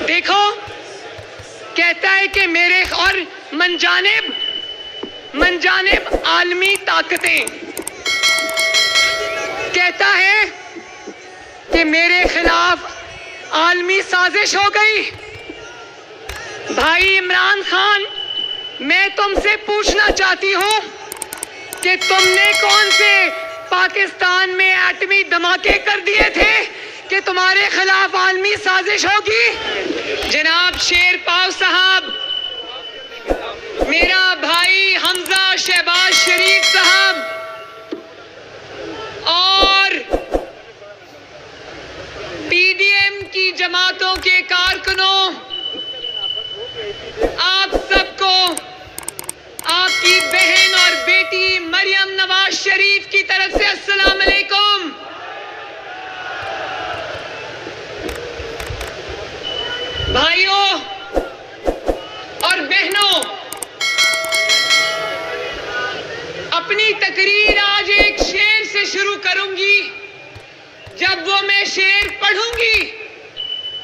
देखो, कहता है कि मेरे और मनजानिब आलमी ताकतें, कहता है कि मेरे खिलाफ आलमी साजिश हो गई। भाई इमरान खान, मैं तुमसे पूछना चाहती हूं कि तुमने कौन से पाकिस्तान में एटमी धमाके कर दिए थे कि तुम्हारे खिलाफ आलमी साजिश होगी? जनाब शेर पाव साहब, मेरा भाई हमजा शहबाज शरीफ साहब और पीडीएम की जमातों के कारकुनों, आप सबको आपकी बहन और बेटी मरियम नवाज शरीफ की तरफ से अस्सलाम अलैकुम। भाइयों और बहनों, अपनी तकरीर आज एक शेर से शुरू करूंगी। जब वो मैं शेर पढ़ूंगी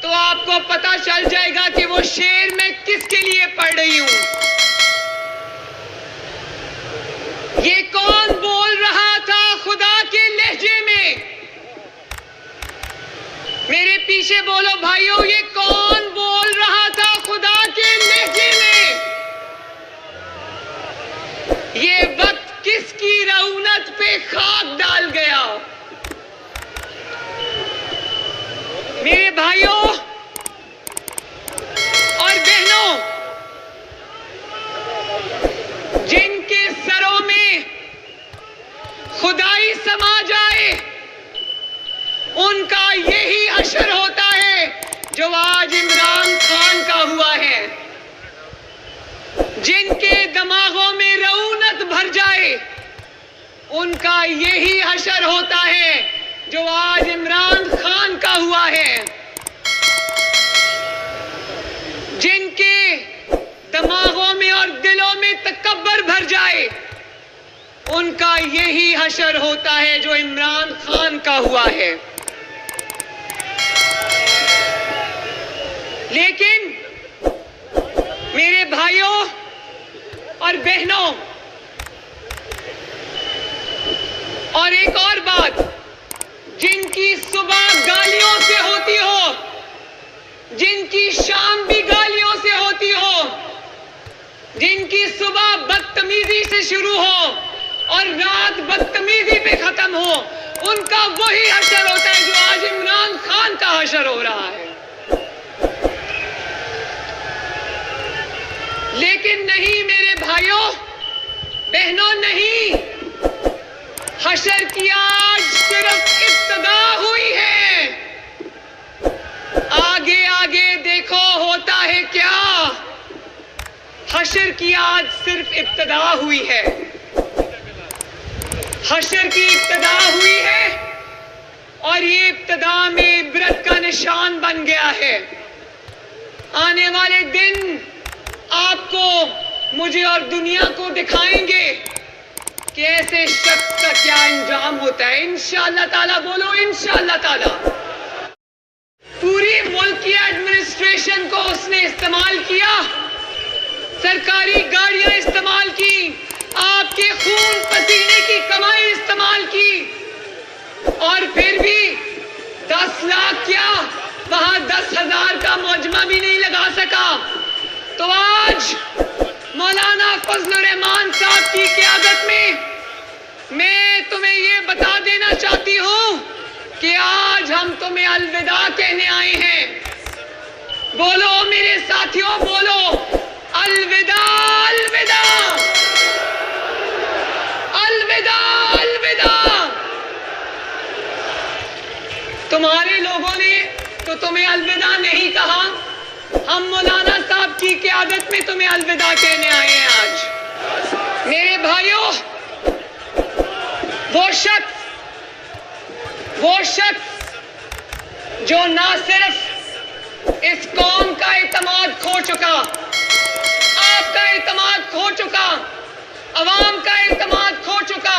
तो आपको पता चल जाएगा कि वो शेर मैं किसके लिए पढ़ रही हूं। ये कौन बोल रहा था खुदा के लहजे में? मेरे पीछे बोलो भाइयों, ये कौन बोल रहा था खुदा के लहजे में? ये वक्त किसकी रौनक पे खाक डाल गया? मेरे भाइयों और बहनों, जिनके सरों में खुदाई समा जाए, उनका यही हशर होता है जो आज इमरान खान का हुआ है। जिनके दिमागों में रऊनत भर जाए, उनका यही हशर होता है जो आज इमरान खान का हुआ है। जिनके दिमागों में और दिलों में तकब्बर भर जाए, उनका यही हशर होता है जो इमरान खान का हुआ है। लेकिन मेरे भाइयों और बहनों, और एक और बात, जिनकी सुबह गालियों से होती हो, जिनकी शाम भी गालियों से होती हो, जिनकी सुबह बदतमीजी से शुरू हो और रात बदतमीजी पे खत्म हो, उनका वही हशर होता है जो आज इमरान खान का हशर हो रहा है। लेकिन नहीं मेरे भाइयों बहनों, नहीं, हशर की आज सिर्फ इब्तिदा हुई है। आगे आगे देखो होता है क्या। हशर की आज सिर्फ इब्तिदा हुई है। हशर की इब्तिदा हुई है और ये इब्तिदा में इबरत का निशान बन गया है। आने वाले दिन आपको, मुझे और दुनिया को दिखाएंगे कि ऐसे शख्स का क्या अंजाम होता है। इंशाअल्लाह ताला, बोलो इंशाअल्लाह ताला। पूरी मुल्क की एडमिनिस्ट्रेशन को उसने इस्तेमाल किया, सरकारी गाड़ियां इस्तेमाल की, आपके खून पसीने की कमाई इस्तेमाल की, और फिर भी 10 लाख क्या, वहां 10,000 का मुआवजा भी नहीं लगा सका। तो आज मौलाना फजलुर रहमान साहब की क़यादत में मैं तुम्हें ये बता देना चाहती हूं कि आज हम तुम्हें अलविदा कहने आए हैं। बोलो मेरे साथियों, बोलो अलविदा, अलविदा, अलविदा, अलविदा। तुम्हारे लोगों ने तो तुम्हें अलविदा नहीं कहा, हम मौलाना साहब की क़यादत में तुम्हें अलविदा कहने आए हैं आज। मेरे भाइयों, वो शख्स जो ना सिर्फ इस कौम का एतमाद खो चुका, आपका एतमाद खो चुका, अवाम का एतमाद खो चुका,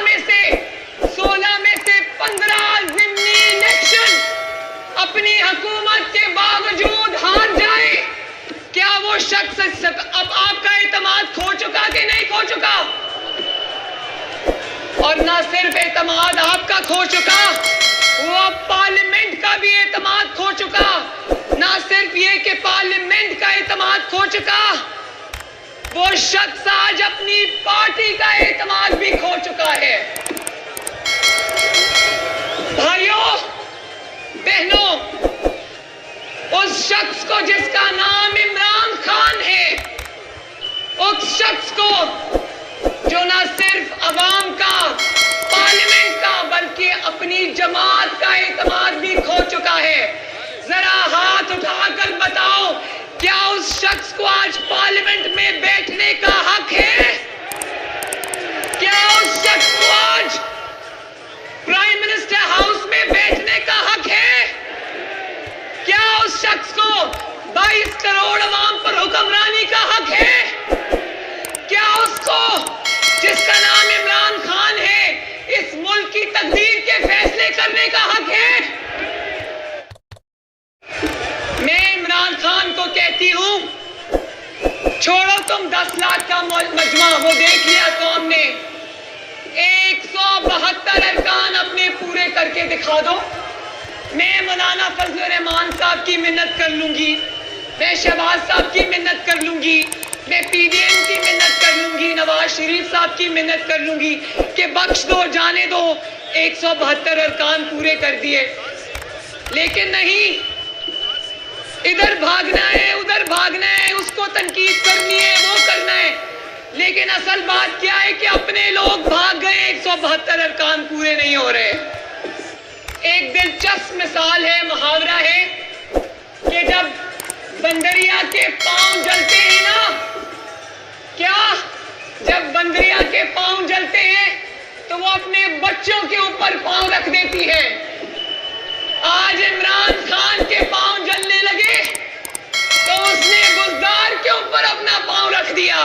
में से 15 ज़िमनी इलेक्शन अपनी हुकूमत के बावजूद हार जाए, क्या वो शख्स अब आपका एतमाद खो चुका कि नहीं खो चुका? और ना सिर्फ एतमाद आपका खो चुका, वो अब पार्लियामेंट का भी एतमाद खो चुका। ना सिर्फ ये कि पार्लियामेंट का एतमाद खो चुका, वो शख्स आज अपनी पार्टी का एतमाद भी खो चुका है। भाइयों बहनों, उस शख्स को जिसका नाम इमरान खान है, उस शख्स को जो ना सिर्फ अवाम का, पार्लियामेंट का, बल्कि अपनी जमात का एतमाद भी खो चुका है, जरा हाथ उठाकर बताओ, क्या उस शख्स को आज पार्लियामेंट में बैठने का हक है? क्या उस शख्स को आज प्राइम मिनिस्टर हाउस में बैठने का हक है? क्या उस शख्स को 22 करोड़ अवाम पर हुक्मरानी का हक है? क्या उसको, जिसका नाम इमरान खान है, इस मुल्क की तकदीर के फैसले करने का हक है? मैं इमरान खान को कहती हूं, छोड़ो तुम 10 लाख का मजमा, वो देख लिया कौम ने। 172 अरकान अपने पूरे करके दिखा दो। मैं मौलाना फजल रहमान साहब की मिन्नत कर लूंगी, मैं शहबाज साहब की मिन्नत कर लूंगी, मैं पीडीएम की मिन्नत कर लूंगी, नवाज शरीफ साहब की मिन्नत कर लूंगी कि बख्श दो, जाने दो, 172 अरकान पूरे कर दिए। लेकिन नहीं, इधर भागना है, उधर भागना है, उसको तनकीद करनी है, वो करना है। लेकिन असल बात क्या है कि अपने लोग भाग गए, 172 अरकान पूरे नहीं हो रहे। एक दिलचस्प मिसाल है, मुहावरा है कि जब बंदरिया के पांव जलते हैं ना, क्या जब बंदरिया के पांव जलते हैं तो वो अपने बच्चों के ऊपर पांव रख देती है। आज इमरान खान के पांव जलने लगे तो उसने बुजदार के ऊपर अपना पांव रख दिया।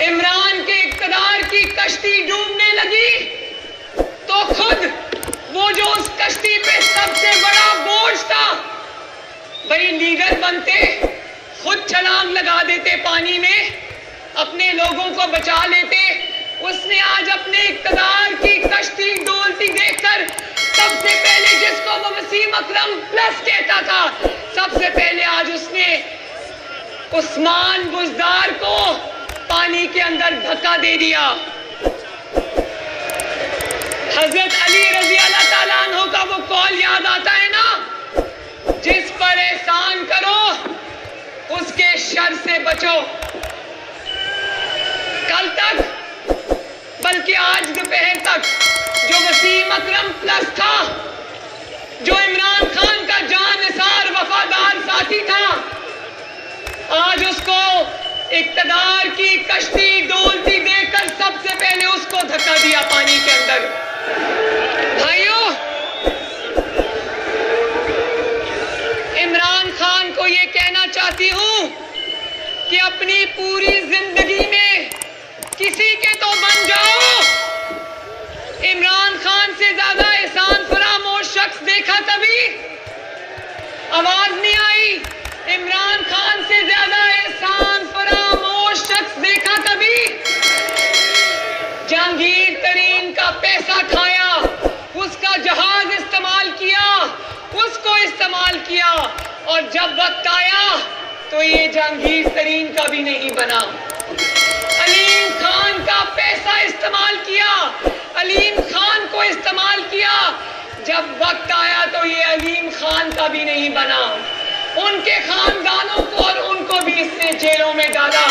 इमरान के इक़्तिदार की कश्ती डूबने लगी तो खुद वो जो उस कश्ती पे सबसे बड़ा बोझ था, भाई लीडर बनते, खुद छलांग लगा देते पानी में, अपने लोगों को बचा लेते। उसने आज अपने इक़्तिदार की कश्ती डोलती देखकर सबसे पहले, जिसको वो वसीम अकरम प्लस कहता था, सबसे पहले आज उसने उस्मान बुजदार को पानी के अंदर धक्का दे दिया। हजरत अली रजी अल्लाह ताला अन्हु का वो कौल याद आता है ना, जिस पर एहसान करो उसके शर से बचो। कल तक, बल्कि आज दोपहर तक, जो वसीम अकरम प्लस था, जो इमरान खान का जानिसार वफादार साथी था, आज उसको इक़्तिदार की कश्ती डोलती देखकर सबसे पहले उसको धक्का दिया पानी के अंदर। भाइयों, इमरान खान को यह कहना चाहती हूं कि अपनी पूरी जिंदगी में किसी के तो बन जाओ। इमरान खान से ज्यादा एहसान फरामोश शख्स देखा कभी? आवाज नहीं आई। इमरान खान से ज्यादा एहसान फरामोश शख्स देखा कभी? जहांगीर तरीन का पैसा खाया, उसका जहाज इस्तेमाल किया, उसको इस्तेमाल किया, और जब वक्त आया तो ये जहांगीर तरीन का भी नहीं बना। अलीम खान का पैसा इस्तेमाल किया, अलीम खान को इस्तेमाल किया, जब वक्त आया तो ये अलीम खान का भी नहीं बना। उनके खानदानों को और उनको भी इसने जेलों में डाला।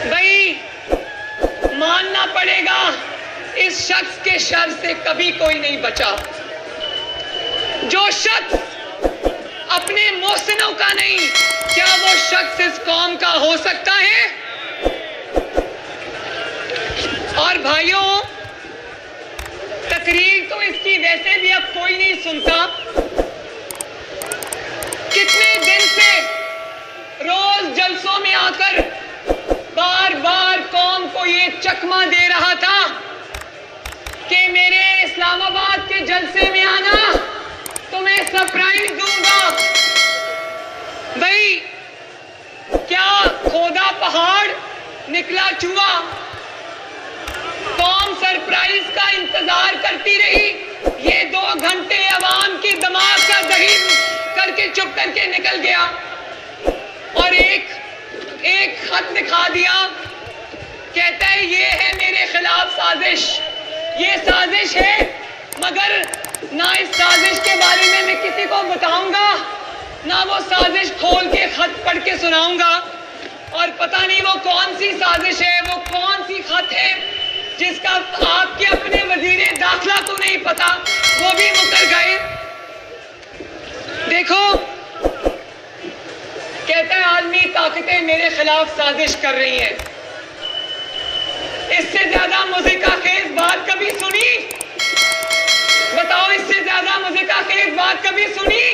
भाई मानना पड़ेगा, इस शख्स के शर से कभी कोई नहीं बचा। जो शख्स अपने मोहसिनों का नहीं, क्या वो शख्स इस कौम का हो सकता है? और भाइयों, तकरीर तो इसकी वैसे भी अब कोई नहीं सुनता। कितने दिन से रोज जलसों में आकर आपको ये चकमा दे रहा था कि मेरे इस्लामाबाद के जलसे में आना, तुम्हें सरप्राइज दूंगा। भाई क्या खोदा पहाड़ निकला चूहा? कौम सरप्राइज का इंतजार करती रही। ये 2 घंटे अवाम की दिमाग का दही करके चुप करके निकल गया और एक खत दिखा दिया। कहता है ये है मेरे खिलाफ साजिश, ये साजिश है, मगर ना इस साजिश के बारे में मैं किसी को बताऊंगा, ना वो साजिश खोल के खत पढ़ के सुनाऊंगा। और पता नहीं वो कौन सी साजिश है, वो कौन सी खत है जिसका आपके अपने वजीरे दाखिला को नहीं पता, वो भी मुकर गए। देखो, कहता है आलमी ताकतें मेरे खिलाफ साजिश कर रही हैं। इससे ज्यादा मुज़िका खेज बात कभी सुनी? बताओ, इससे ज्यादा मुज़िका खेज बात कभी सुनी?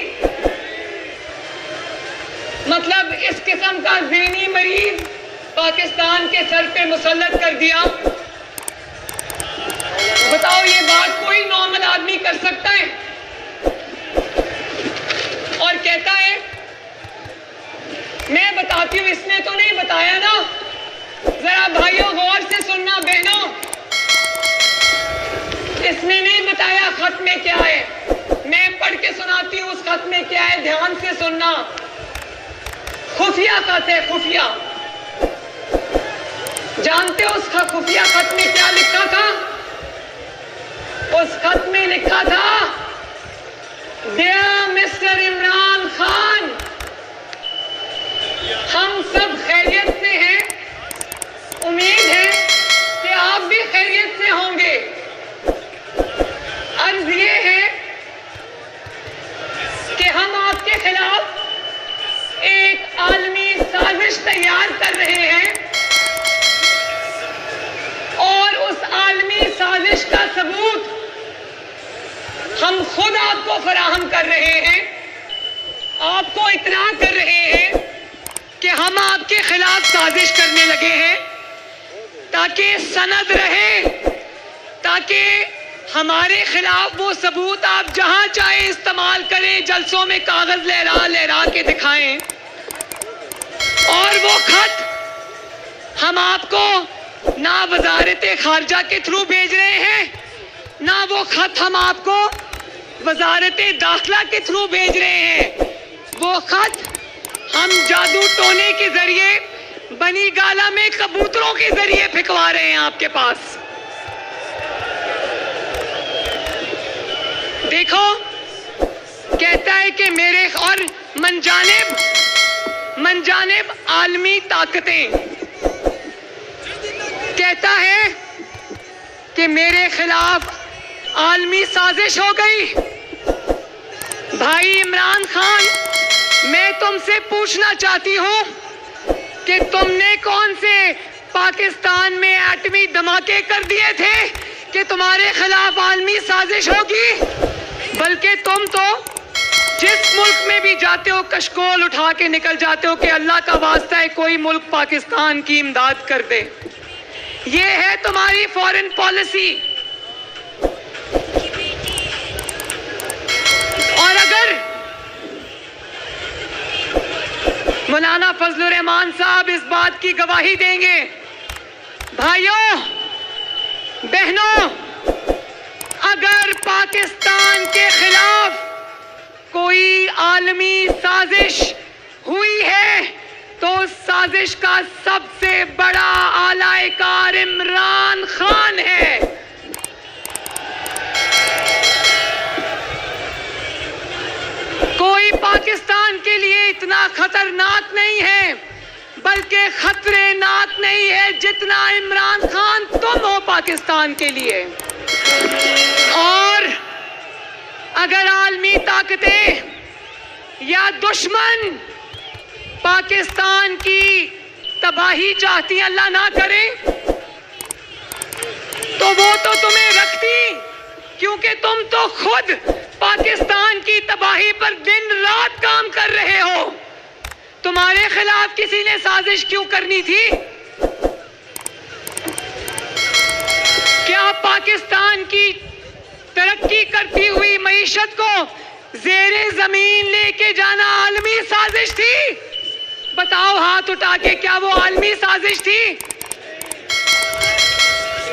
मतलब इस किस्म का ज़हनी मरीज पाकिस्तान के सर पे मुसल्लत कर दिया। बताओ, ये बात कोई नॉर्मल आदमी कर सकता है? और कहता है मैं बताती हूं, इसने तो नहीं बताया ना। जरा भाइयों गौर से सुनना, बहनों, इसने नहीं बताया खत में क्या है। मैं पढ़ के सुनाती हूं उस खत में क्या है, ध्यान से सुनना। खुफिया खत है, खुफिया। जानते हो उस खुफिया खत में क्या लिखा था? उस खत में लिखा था, डियर मिस्टर इमरान खान, हम सब खैरियत से हैं, उम्मीद है कि आप भी खैरियत से होंगे। अर्ज ये है कि हम आपके खिलाफ एक आलमी साजिश तैयार कर रहे हैं और उस आलमी साजिश का सबूत हम खुद आपको फराहम कर रहे हैं। आपको इतना कर रहे हैं कि हम आपके खिलाफ साजिश करने लगे हैं ताकि सनद रहे, ताकि हमारे खिलाफ वो सबूत आप जहां चाहे इस्तेमाल करें, जलसों में कागज लहरा लहरा के दिखाएं। और वो खत हम आपको ना वजारत खारजा के थ्रू भेज रहे हैं, ना वो खत हम आपको वजारत दाखिला के थ्रू भेज रहे हैं। वो खत हम जादू टोने के जरिए बनी गाला में कबूतरों के जरिए फिकवा रहे हैं आपके पास। देखो, कहता है कि मेरे और मनजानिब आलमी ताकतें, कहता है कि मेरे खिलाफ आलमी साजिश हो गई। भाई इमरान खान, मैं तुमसे पूछना चाहती हूं कि तुमने कौन से पाकिस्तान में एटमी धमाके कर दिए थे कि तुम्हारे खिलाफ आलमी साजिश होगी? बल्कि तुम तो जिस मुल्क में भी जाते हो कशकोल उठा के निकल जाते हो कि अल्लाह का वास्ता है कोई मुल्क पाकिस्तान की इमदाद कर दे। ये है तुम्हारी फॉरेन पॉलिसी। और अगर मौलाना फजलुर रहमान साहब इस बात की गवाही देंगे, भाइयों बहनों, अगर पाकिस्तान के खिलाफ कोई आलमी साजिश हुई है तो उस साजिश का सबसे बड़ा आलाएकार इमरान खान है। कोई पाकिस्तान के लिए इतना खतरनाक नहीं है, बल्कि खतरनाक नहीं है जितना इमरान खान तुम हो पाकिस्तान के लिए। और अगर आलमी ताकतें या दुश्मन पाकिस्तान की तबाही चाहती, अल्लाह ना करे, तो वो तो तुम्हें रखती, क्योंकि तुम तो खुद पाकिस्तान की तबाही पर दिन रात काम कर रहे हो। तुम्हारे खिलाफ किसी ने साजिश क्यों करनी थी? पाकिस्तान की तरक्की करती हुई मईशत को ज़ेरे जमीन लेके जाना आलमी साजिश थी? बताओ हाथ उठा के, क्या वो आलमी साजिश थी?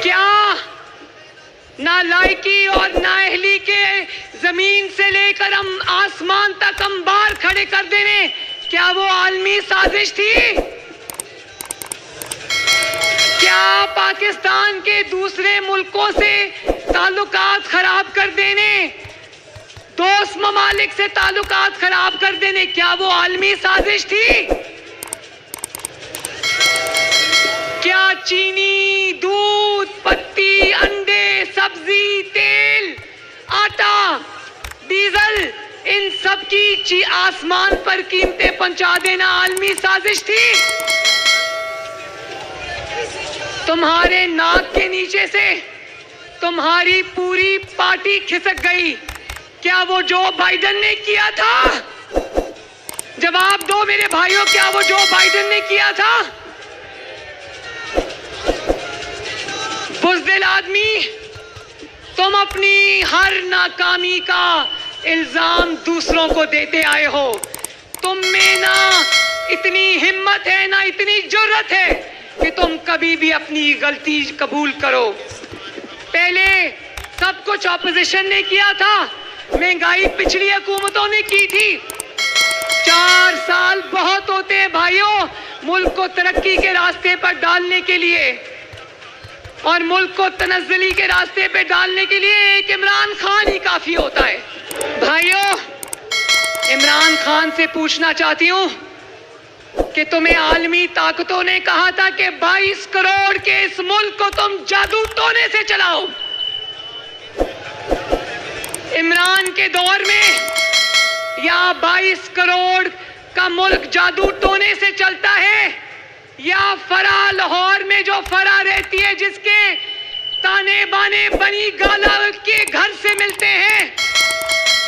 क्या नालायकी और नाअहली के जमीन से लेकर हम आसमान तक अंबार खड़े कर देने, क्या वो आलमी साजिश थी? क्या पाकिस्तान के दूसरे मुल्कों से ताल्लुकात खराब कर देने, दोस्त ममालिक से ताल्लुकात खराब कर देने, क्या वो आलमी साजिश थी? क्या चीनी, दूध, पत्ती, अंडे, सब्जी, तेल, आटा, डीजल, इन सब की आसमान पर कीमतें पहुंचा देना आलमी साजिश थी? तुम्हारे नाक के नीचे से तुम्हारी पूरी पार्टी खिसक गई। क्या वो जो बाइडेन ने किया था? जवाब दो मेरे भाइयों, क्या वो जो बाइडेन ने किया था? बुज़दिल आदमी, तुम अपनी हर नाकामी का इल्जाम दूसरों को देते आए हो। तुम में ना इतनी हिम्मत है, ना इतनी जुर्रत है कि तुम कभी भी अपनी गलती कबूल करो। पहले सब कुछ ऑपोजिशन ने किया था, महंगाई पिछली हुकूमतों ने की थी। 4 साल बहुत होते हैं भाइयों मुल्क को तरक्की के रास्ते पर डालने के लिए, और मुल्क को तनज़्ज़ुली के रास्ते पे डालने के लिए एक इमरान खान ही काफी होता है। भाइयों, इमरान खान से पूछना चाहती हूं कि तुम्हें आलमी ताकतों ने कहा था कि 22 करोड़ के इस मुल्क को तुम जादू टोने से चलाओ। इमरान के दौर में या 22 करोड़ का मुल्क जादू टोने से चलता है, या फरा लाहौर में जो फरा रहती है जिसके ताने बाने बनी गाला के घर से मिलते हैं,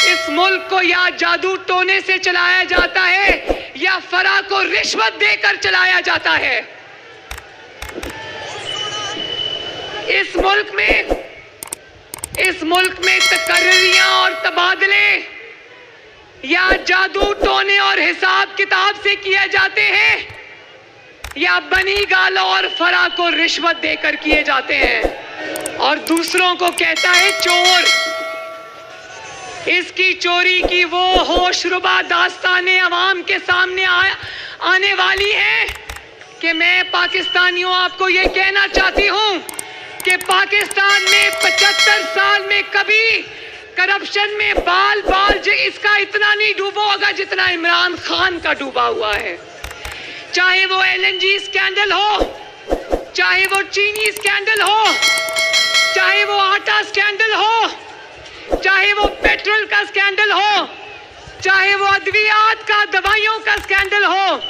इस मुल्क को या जादू टोने से चलाया जाता है या फरा को रिश्वत देकर चलाया जाता है। इस मुल्क में तकर्रियां और तबादले या जादू टोने और हिसाब किताब से किए जाते हैं, या बनी गाला और फरा को रिश्वत देकर किए जाते हैं। और दूसरों को कहता है चोर। इसकी चोरी की वो होशरुबा दास्तानें अवाम के सामने आने वाली हैं कि मैं पाकिस्तानियों आपको ये कहना चाहती हूं कि पाकिस्तान में 75 साल में कभी करप्शन में बाल इसका इतना नहीं डूबा होगा जितना इमरान खान का डूबा हुआ है। चाहे वो LNG स्कैंडल हो, चाहे वो चीनी स्कैंडल हो, चाहे वो आटा स्कैंडल हो, चाहे वो पेट्रोल का स्कैंडल हो, चाहे वो अद्वियात का, दवाइयों का स्कैंडल हो,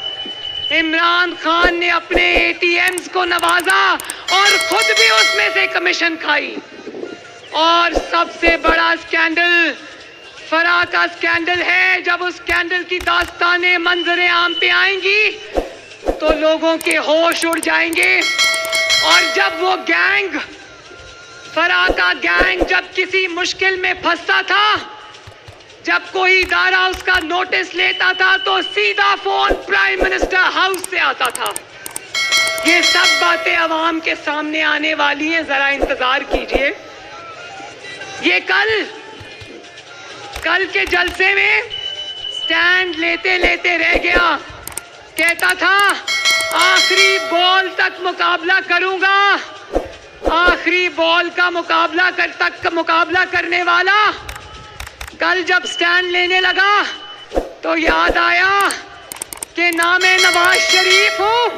इमरान खान ने अपने ATMs को नवाजा और खुद भी उसमें से कमीशन खाई। और सबसे बड़ा स्कैंडल फरा का स्कैंडल है। जब उस स्कैंडल की दास्तानें मंजरे आम पे आएंगी तो लोगों के होश उड़ जाएंगे। और जब वो गैंग, फरा का गैंग जब किसी मुश्किल में फंसता था, जब कोई इदारा उसका नोटिस लेता था तो सीधा फोन प्राइम मिनिस्टर हाउस से आता था। ये सब बातें अवाम के सामने आने वाली हैं, जरा इंतजार कीजिए। ये कल के जलसे में स्टैंड लेते लेते रह गया, कहता था आखिरी बॉल तक मुकाबला करूंगा। आखिरी बॉल का मुकाबला करने वाला कल जब स्टैंड लेने लगा तो याद आया कि नाम नवाज शरीफ हूं,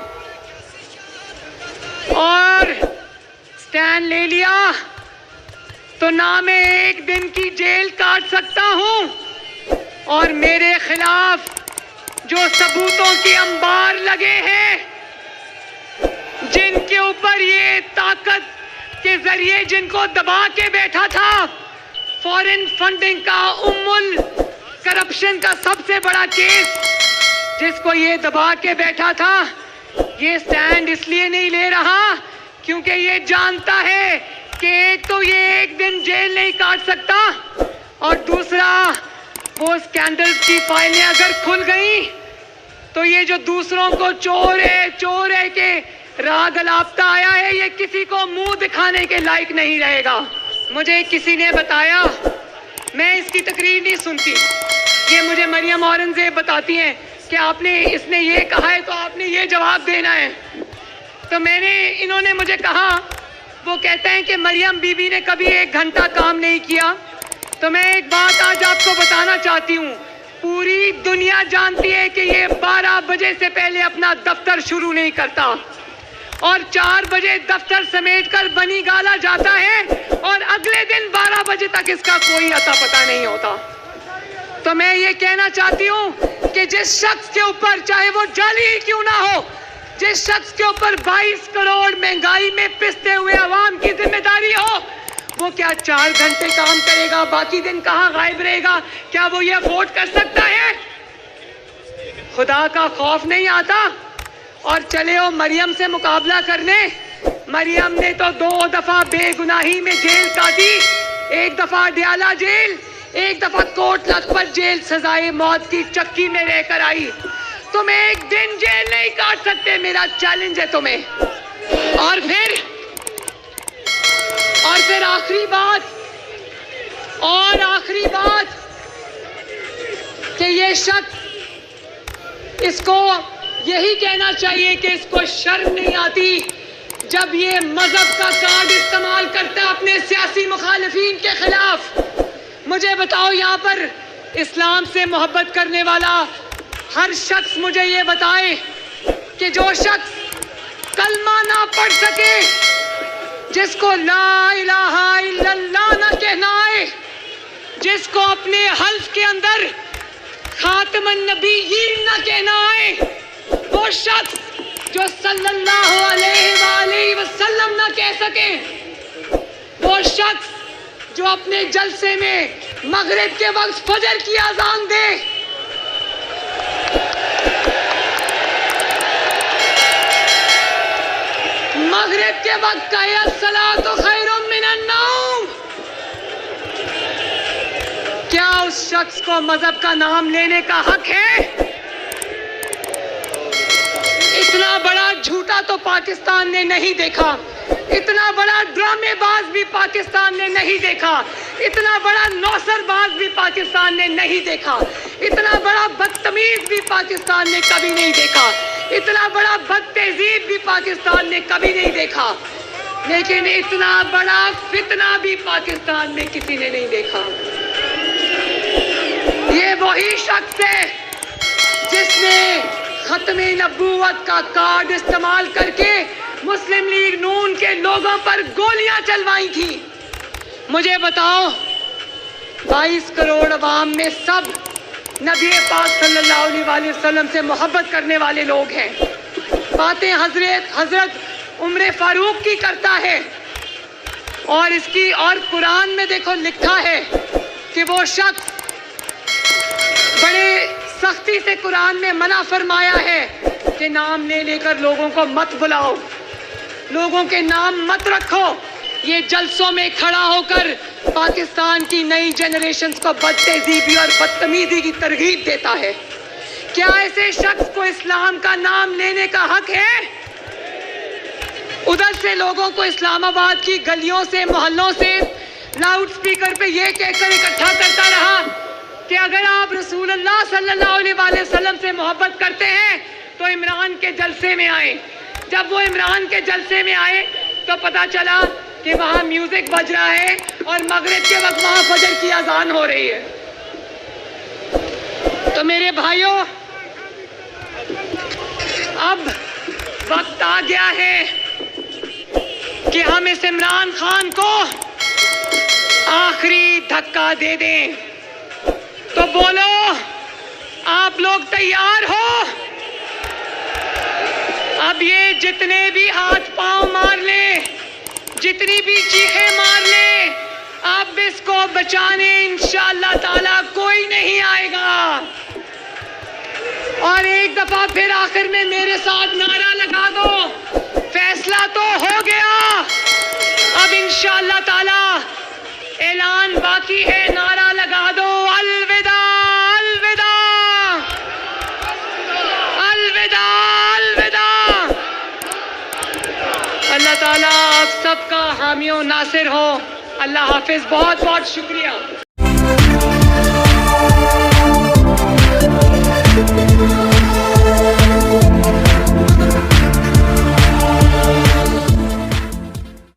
और स्टैंड ले लिया तो ना मैं 1 दिन की जेल काट सकता हूं, और मेरे खिलाफ जो सबूतों के अंबार लगे हैं, जिनके ऊपर ये ताकत के जरिए जिनको दबा के बैठा था, फॉरेन फंडिंग का, उम्मुल करप्शन का सबसे बड़ा केस जिसको ये दबा के बैठा था, ये स्टैंड इसलिए नहीं ले रहा क्योंकि ये जानता है कि एक तो ये एक दिन जेल नहीं काट सकता और दूसरा वो स्कैंडल की फाइलें अगर खुल गई तो ये जो दूसरों को चोर है के राग अलापता आया है, ये किसी को मुंह दिखाने के लायक नहीं रहेगा। मुझे किसी ने बताया, मैं इसकी तकरीर नहीं सुनती, ये मुझे मरियम औरंगजेब बताती हैं कि आपने इसने ये कहा है तो आपने ये जवाब देना है। तो इन्होंने मुझे कहा, वो कहते हैं कि मरियम बीबी ने कभी 1 घंटा काम नहीं किया। तो मैं एक बात आज आपको बताना चाहती हूँ, पूरी दुनिया जानती है कि ये 12 बजे से पहले अपना दफ्तर शुरू नहीं करता और 4 बजे दफ्तर समेटकर बनी गाला जाता है और अगले दिन 12 बजे तक इसका कोई अता पता नहीं होता। तो मैं ये कहना चाहती हूँ कि जिस शख्स के ऊपर, चाहे वो जाली ही क्यों ना हो, जिस शख्स के ऊपर 22 करोड़ महंगाई में पिसते हुए अवाम की जिम्मेदारी हो, वो क्या 4 घंटे काम करेगा, बाकी दिन कहाँ गायब रहेगा? क्या वो ये अफोर्ड कर सकता है? खुदा का खौफ नहीं आता और चले हो मरियम से मुकाबला करने। मरियम ने तो 2 दफा बेगुनाही में जेल काटी, 1 दफा डयाला जेल, 1 दफा कोट लखपत जेल सजाए मौत की चक्की में रहकर आई। तुम 1 दिन जेल नहीं काट सकते, मेरा चैलेंज है तुम्हें। और फिर आखिरी बात कि ये शख्स, इसको यही कहना चाहिए कि इसको शर्म नहीं आती जब ये मजहब का कार्ड इस्तेमाल करता है अपने सियासी मुखालिफिन के खिलाफ। मुझे बताओ, यहाँ पर इस्लाम से मोहब्बत करने वाला हर शख्स मुझे ये बताए कि जो शख्स कलमा ना पढ़ सके, जिसको ला इलाहा इल्लल्लाह ना कहना आए, जिसको अपने हल्फ के अंदर खातमुन नबीयीन ना कहना आए, वो शख्स जो सल्लल्लाहु अलैहि वसल्लम ना कह सके, वो शख्स जो अपने जलसे में मगरिब के वक्त फजर की अजान दे, मगरिब के वक्त कहे अस्सलातु खैरुम मिनन नौम, क्या उस शख्स को मजहब का नाम लेने का हक है? इतना बड़ा झूठा तो पाकिस्तान ने नहीं देखा, इतना बड़ा ड्रामेबाज भी पाकिस्तान ने नहीं देखा, इतना बड़ा नौसरबाज भी पाकिस्तान ने नहीं देखा, इतना बड़ा बदतमीज भी पाकिस्तान ने कभी नहीं देखा, इतना बड़ा बदतहजीब भी पाकिस्तान ने कभी नहीं देखा, लेकिन इतना बड़ा फितना भी पाकिस्तान में किसी ने नहीं देखा। ये वही शख्स है जिसने खत्मे नबूवत का कार्ड इस्तेमाल करके मुस्लिम लीग नून के लोगों पर गोलियां चलवाई थी। मुझे बताओ, 22 करोड़ अवाम में सब नबी पाक सल्लल्लाहु अलैहि वसल्लम से मोहब्बत करने वाले लोग हैं। बातें हजरत उम्र फारूक की करता है और कुरान में देखो लिखा है कि वो शख्स, बड़े सख्ती से कुरान में मना फरमाया है कि नाम ले लेकर लोगों को मत बुलाओ, लोगों के नाम मत रखो। ये जलसों में खड़ा होकर पाकिस्तान की नई जनरेशन को बदतहजीबी और बदतमीजी की तरगीब देता है। क्या ऐसे शख्स को इस्लाम का नाम लेने का हक है? उधर से लोगों को इस्लामाबाद की गलियों से, मोहल्लों से लाउड स्पीकर पे ये कहकर इकट्ठा करता रहा कि अगर आप रसूलुल्लाह सल्लल्लाहु अलैहि वसल्लम से मोहब्बत करते हैं तो इमरान के जलसे में आए। जब वो इमरान के जलसे में आए तो पता चला कि वहाँ म्यूजिक बज रहा है और मगरिब के वक्त वहाँ फजर की अजान हो रही है। तो मेरे भाइयों, अब वक्त आ गया है कि हम इस इमरान खान को आखिरी धक्का दे दें। तो बोलो, आप लोग तैयार हो? अब ये जितने भी हाथ पांव मार ले, जितनी भी चीखें मार ले, अब इसको बचाने इंशाअल्लाह ताला कोई नहीं आएगा। और एक दफा फिर आखिर में मेरे साथ नारा लगा दो, फैसला तो हो गया, अब इंशाअल्लाह ताला ऐलान बाकी है। नारा लगा दो, अलविदा अलविदा अलविदा अलविदा। अल्लाह ताला आप सबका हामी और नासिर हो। अल्लाह हाफिज। बहुत बहुत शुक्रिया।